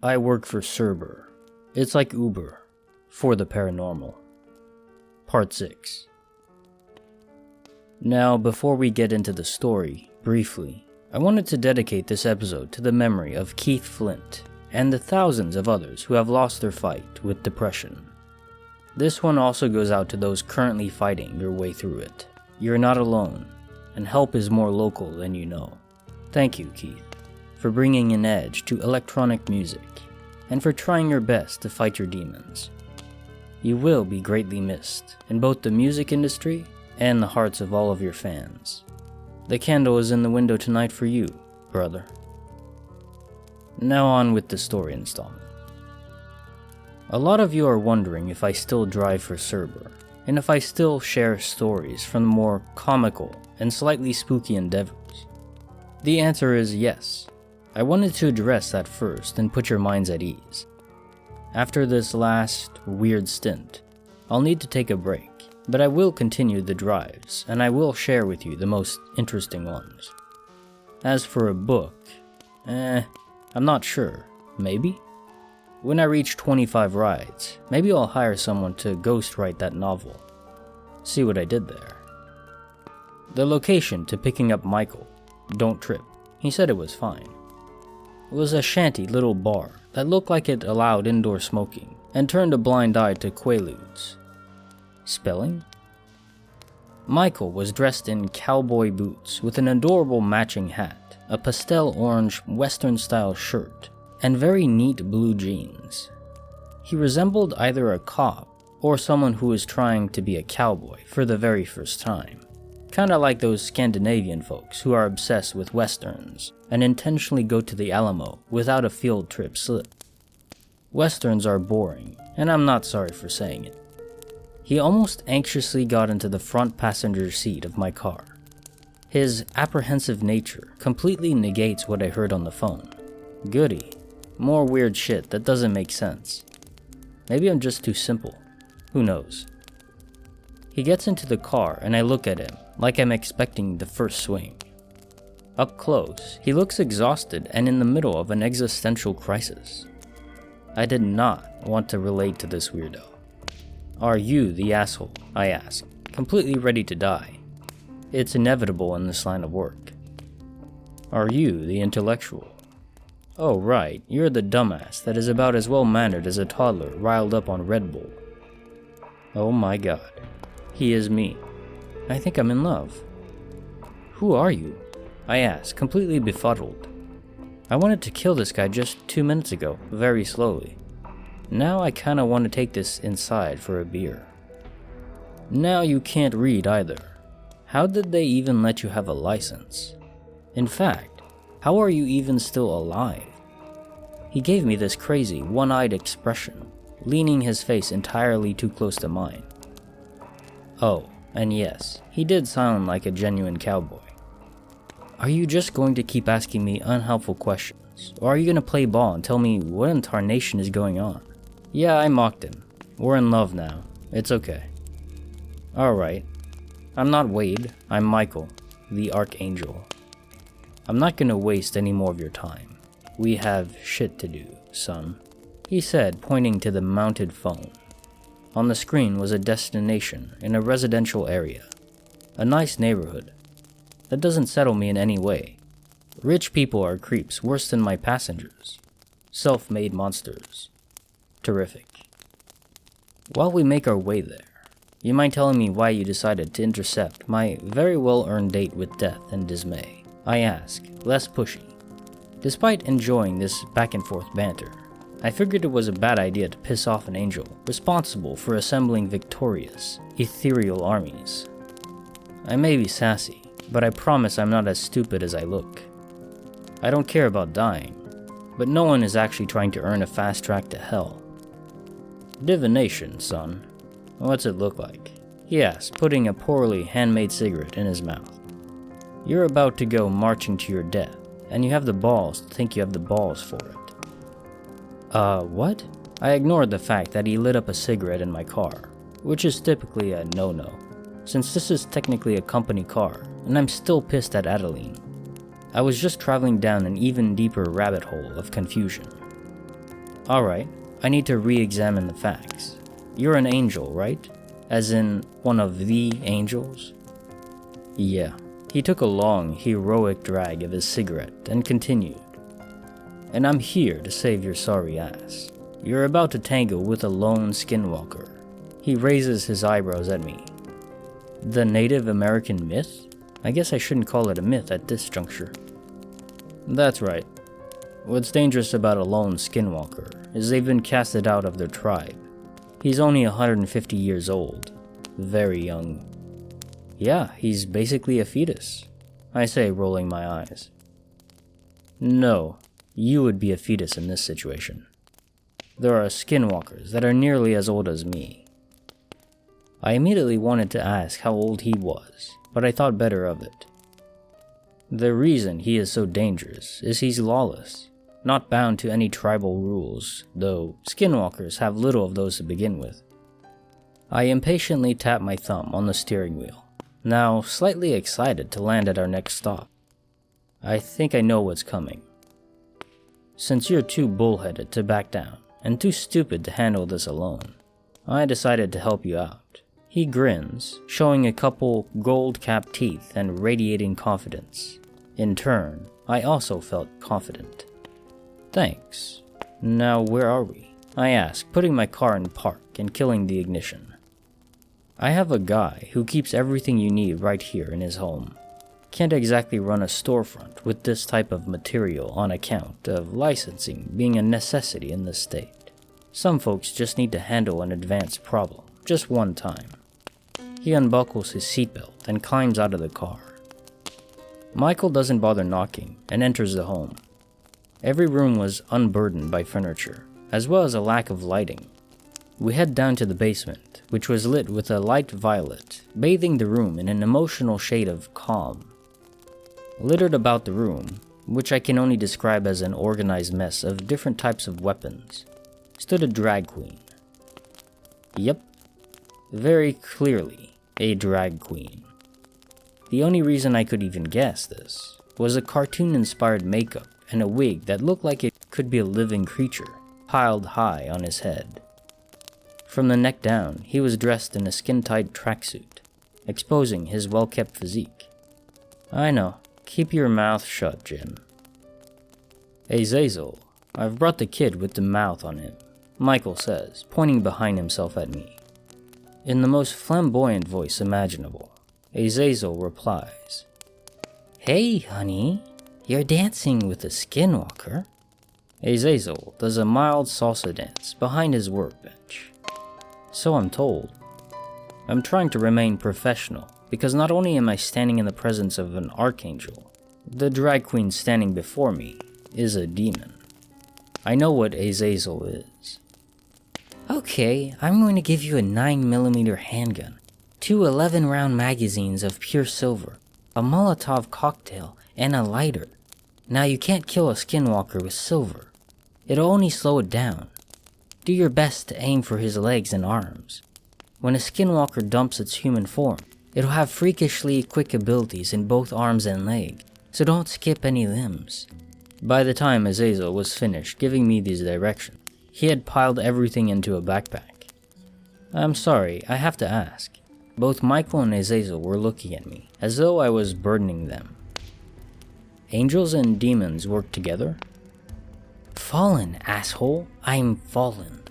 I work for Cerber. It's like Uber for the paranormal. Part 6. Now, before we get into the story, briefly, I wanted to dedicate this episode to the memory of Keith Flint and the thousands of others who have lost their fight with depression. This one also goes out to those currently fighting your way through it. You're not alone, and help is more local than you know. Thank you, Keith, for bringing an edge to electronic music, and for trying your best to fight your demons. You will be greatly missed in both the music industry and the hearts of all of your fans. The candle is in the window tonight for you, brother. Now on with the story installment. A lot of you are wondering if I still drive for Cerber, and if I still share stories from the more comical and slightly spooky endeavors. The answer is yes. I wanted to address that first and put your minds at ease. After this last weird stint, I'll need to take a break, but I will continue the drives, and I will share with you the most interesting ones. As for a book, I'm not sure. Maybe? When I reach 25 rides, maybe I'll hire someone to ghostwrite that novel. See what I did there? The location to picking up Michael, don't trip, he said it was fine, was a shanty little bar that looked like it allowed indoor smoking and turned a blind eye to quaaludes. Spelling? Michael was dressed in cowboy boots with an adorable matching hat, a pastel orange western-style shirt, and very neat blue jeans. He resembled either a cop or someone who was trying to be a cowboy for the very first time. Kinda like those Scandinavian folks who are obsessed with westerns and intentionally go to the Alamo without a field trip slip. Westerns are boring, and I'm not sorry for saying it. He almost anxiously got into the front passenger seat of my car. His apprehensive nature completely negates what I heard on the phone. Goody. More weird shit that doesn't make sense. Maybe I'm just too simple. Who knows? He gets into the car and I look at him like I'm expecting the first swing. Up close, he looks exhausted and in the middle of an existential crisis. I did not want to relate to this weirdo. Are you the asshole? I ask, completely ready to die. It's inevitable in this line of work. Are you the intellectual? Oh right, you're the dumbass that is about as well-mannered as a toddler riled up on Red Bull. Oh my god. He is me. I think I'm in love. Who are you? I ask, completely befuddled. I wanted to kill this guy just 2 minutes ago, very slowly. Now I kinda want to take this inside for a beer. Now you can't read either. How did they even let you have a license? In fact, how are you even still alive? He gave me this crazy, one-eyed expression, leaning his face entirely too close to mine. Oh, and yes, he did sound like a genuine cowboy. Are you just going to keep asking me unhelpful questions, or are you going to play ball and tell me what in tarnation is going on? Yeah, I mocked him. We're in love now. It's okay. Alright. I'm not Wade, I'm Michael, the Archangel. I'm not gonna waste any more of your time. We have shit to do, son, he said, pointing to the mounted phone. On the screen was a destination in a residential area. A nice neighborhood. That doesn't settle me in any way. Rich people are creeps worse than my passengers. Self-made monsters. Terrific. While we make our way there, you mind telling me why you decided to intercept my very well-earned date with death and dismay? I ask, less pushy. Despite enjoying this back-and-forth banter, I figured it was a bad idea to piss off an angel responsible for assembling victorious, ethereal armies. I may be sassy, but I promise I'm not as stupid as I look. I don't care about dying, but no one is actually trying to earn a fast track to hell. Divination, son. What's it look like? He asked, putting a poorly handmade cigarette in his mouth. You're about to go marching to your death, and you have the balls to think you have the balls for it. What? I ignored the fact that he lit up a cigarette in my car, which is typically a no-no, since this is technically a company car, and I'm still pissed at Adeline. I was just traveling down an even deeper rabbit hole of confusion. Alright, I need to re-examine the facts. You're an angel, right? As in, one of the angels? Yeah. He took a long, heroic drag of his cigarette and continued. And I'm here to save your sorry ass. You're about to tangle with a lone skinwalker. He raises his eyebrows at me. The Native American myth? I guess I shouldn't call it a myth at this juncture. That's right. What's dangerous about a lone skinwalker is they've been casted out of their tribe. He's only 150 years old. Very young. Yeah, he's basically a fetus, I say, rolling my eyes. No, you would be a fetus in this situation. There are skinwalkers that are nearly as old as me. I immediately wanted to ask how old he was, but I thought better of it. The reason he is so dangerous is he's lawless, not bound to any tribal rules, though skinwalkers have little of those to begin with. I impatiently tap my thumb on the steering wheel, now slightly excited to land at our next stop. I think I know what's coming. Since you're too bullheaded to back down, and too stupid to handle this alone, I decided to help you out. He grins, showing a couple gold-capped teeth and radiating confidence. In turn, I also felt confident. Thanks. Now where are we? I ask, putting my car in park and killing the ignition. I have a guy who keeps everything you need right here in his home. Can't exactly run a storefront with this type of material on account of licensing being a necessity in this state. Some folks just need to handle an advanced problem, just one time. He unbuckles his seatbelt and climbs out of the car. Michael doesn't bother knocking and enters the home. Every room was unburdened by furniture, as well as a lack of lighting. We head down to the basement, which was lit with a light violet, bathing the room in an emotional shade of calm. Littered about the room, which I can only describe as an organized mess of different types of weapons, stood a drag queen. Yep, very clearly a drag queen. The only reason I could even guess this was a cartoon-inspired makeup and a wig that looked like it could be a living creature, piled high on his head. From the neck down, he was dressed in a skin-tight tracksuit, exposing his well-kept physique. I know, keep your mouth shut, Jim. Azazel, I've brought the kid with the mouth on him, Michael says, pointing behind himself at me. In the most flamboyant voice imaginable, Azazel replies, Hey, honey, you're dancing with a skinwalker. Azazel does a mild salsa dance behind his workbench. So I'm told. I'm trying to remain professional, because not only am I standing in the presence of an Archangel, the drag queen standing before me is a demon. I know what Azazel is. Okay, I'm going to give you a 9mm handgun, 2 11-round magazines of pure silver, a Molotov cocktail, and a lighter. Now you can't kill a skinwalker with silver. It'll only slow it down. Do your best to aim for his legs and arms. When a skinwalker dumps its human form, it'll have freakishly quick abilities in both arms and leg, so don't skip any limbs. By the time Azazel was finished giving me these directions, he had piled everything into a backpack. I'm sorry, I have to ask. Both Michael and Azazel were looking at me, as though I was burdening them. Angels and demons work together? Fallen, asshole. I'm fallen.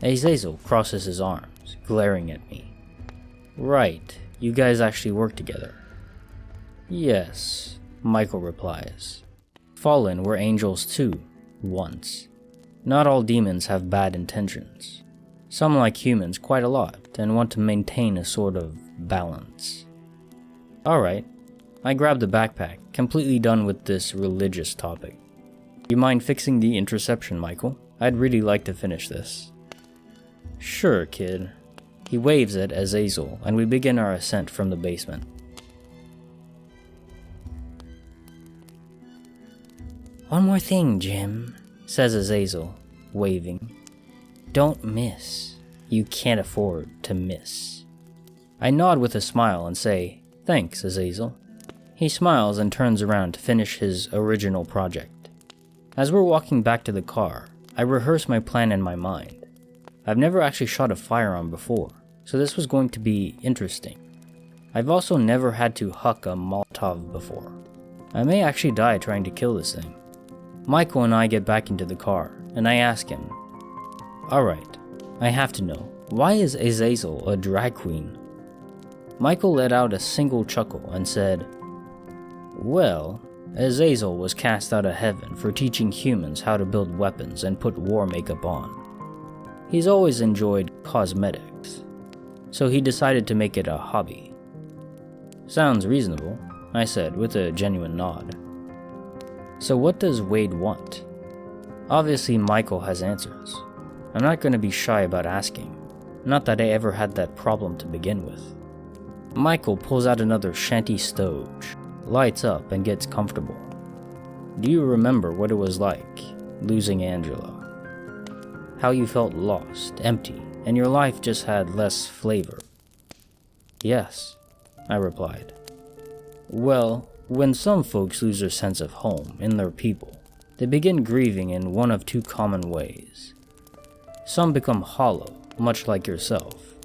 Azazel crosses his arms, glaring at me. Right, you guys actually work together. Yes, Michael replies. Fallen were angels too, once. Not all demons have bad intentions. Some like humans quite a lot and want to maintain a sort of balance. Alright, I grabbed the backpack, completely done with this religious topic. You mind fixing the interception, Michael? I'd really like to finish this. Sure, kid. He waves at Azazel, and we begin our ascent from the basement. One more thing, Jim, says Azazel, waving. Don't miss. You can't afford to miss. I nod with a smile and say, Thanks, Azazel. He smiles and turns around to finish his original project. As we're walking back to the car, I rehearsed my plan in my mind. I've never actually shot a firearm before, so this was going to be interesting. I've also never had to huck a Molotov before. I may actually die trying to kill this thing. Michael and I get back into the car, and I ask him, "Alright, I have to know, why is Azazel a drag queen?" Michael let out a single chuckle and said, "Well, Azazel was cast out of heaven for teaching humans how to build weapons and put war makeup on. He's always enjoyed cosmetics, so he decided to make it a hobby." "Sounds reasonable," I said with a genuine nod. "So what does Wade want?" Obviously Michael has answers. I'm not going to be shy about asking. Not that I ever had that problem to begin with. Michael pulls out another shanty stoge, lights up and gets comfortable. "Do you remember what it was like, losing Angela? How you felt lost, empty, and your life just had less flavor?" "Yes," I replied. "Well, when some folks lose their sense of home in their people, they begin grieving in one of two common ways. Some become hollow, much like yourself.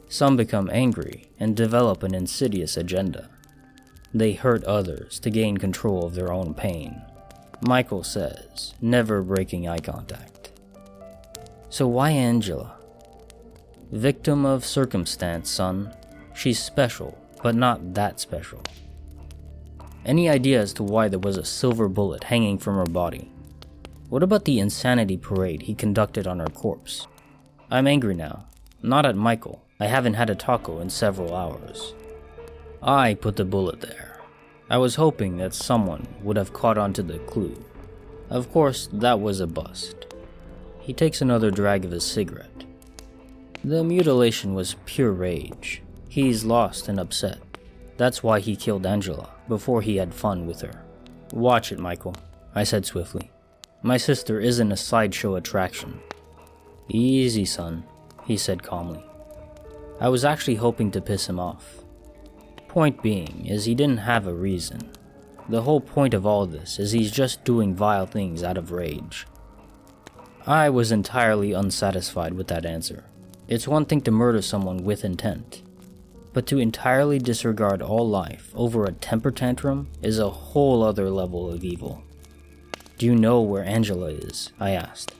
Some become angry and develop an insidious agenda. They hurt others to gain control of their own pain," Michael says, never breaking eye contact. "So why Angela?" "Victim of circumstance, son. She's special, but not that special." "Any idea as to why there was a silver bullet hanging from her body? What about the insanity parade he conducted on her corpse?" I'm angry now. Not at Michael. I haven't had a taco in several hours. "I put the bullet there. I was hoping that someone would have caught on to the clue. Of course, that was a bust." He takes another drag of his cigarette. "The mutilation was pure rage. He's lost and upset. That's why he killed Angela, before he had fun with her." "Watch it, Michael," I said swiftly. "My sister isn't a sideshow attraction." "Easy, son," he said calmly. I was actually hoping to piss him off. Point being is he didn't have a reason. The whole point of all this is he's just doing vile things out of rage. I was entirely unsatisfied with that answer. It's one thing to murder someone with intent, but to entirely disregard all life over a temper tantrum is a whole other level of evil. "Do you know where Angela is?" I asked.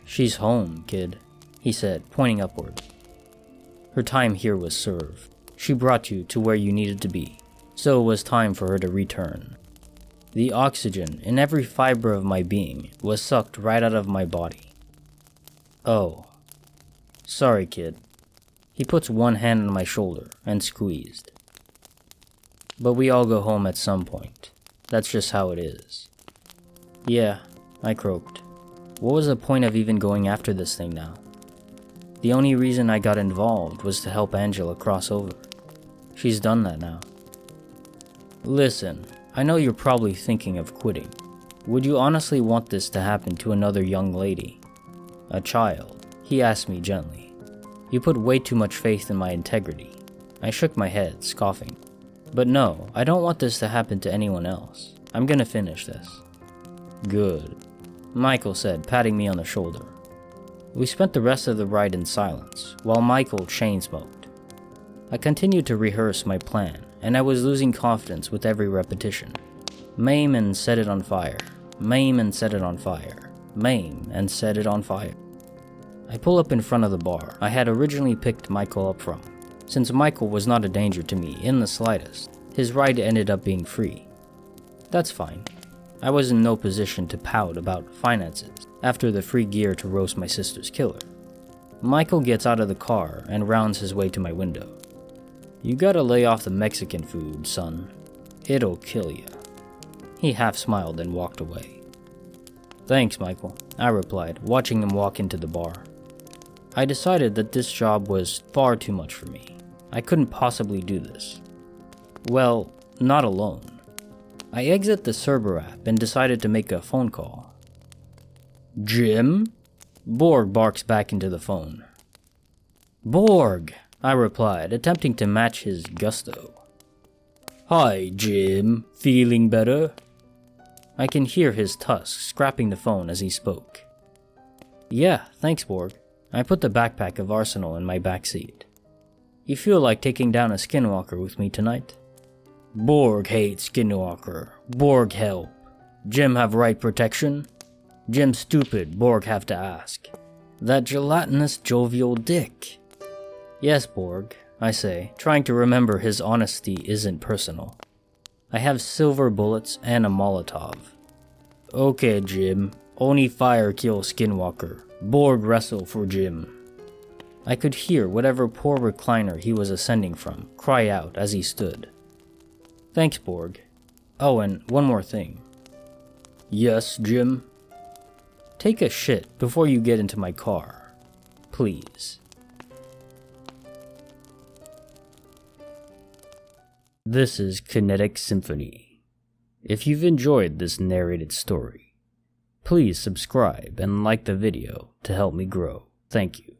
"She's home, kid," he said, pointing upward. "Her time here was served. She brought you to where you needed to be, so it was time for her to return. The oxygen in every fiber of my being was sucked right out of my body." "Oh. Sorry, kid." He puts one hand on my shoulder and squeezed. "But we all go home at some point. That's just how it is." "Yeah," I croaked. What was the point of even going after this thing now? The only reason I got involved was to help Angela cross over. She's done that now. "Listen, I know you're probably thinking of quitting. Would you honestly want this to happen to another young lady? A child?" he asked me gently. "You put way too much faith in my integrity." I shook my head, scoffing. "But no, I don't want this to happen to anyone else. I'm gonna finish this." "Good," Michael said, patting me on the shoulder. We spent the rest of the ride in silence, while Michael chain-smoked. I continued to rehearse my plan, and I was losing confidence with every repetition. Maim and set it on fire. Maim and set it on fire. Maim and set it on fire. I pull up in front of the bar I had originally picked Michael up from. Since Michael was not a danger to me in the slightest, his ride ended up being free. That's fine. I was in no position to pout about finances after the free gear to roast my sister's killer. Michael gets out of the car and rounds his way to my window. "You gotta lay off the Mexican food, son. It'll kill you." He half smiled and walked away. "Thanks, Michael," I replied, watching him walk into the bar. I decided that this job was far too much for me. I couldn't possibly do this. Well, not alone. I exit the Cerber app and decided to make a phone call. "Jim?" Borg barks back into the phone. "Borg," I replied, attempting to match his gusto. "Hi, Jim. Feeling better?" I can hear his tusks scrapping the phone as he spoke. Yeah, thanks, Borg. I put the backpack of Arsenal in my backseat. You feel like taking down a skinwalker with me tonight? Borg hates skinwalker. Borg help. Jim have right protection? Jim stupid, Borg have to ask. That gelatinous jovial dick. Yes, Borg, I say, trying to remember his honesty isn't personal. I have silver bullets and a Molotov. Okay, Jim. Only fire kill skinwalker. Borg wrestle for Jim. I could hear whatever poor recliner he was ascending from cry out as he stood. Thanks, Borg. Oh, and one more thing. Yes, Jim? Take a shit before you get into my car. Please. This is Kinetic Symphony. If you've enjoyed this narrated story, please subscribe and like the video to help me grow. Thank you.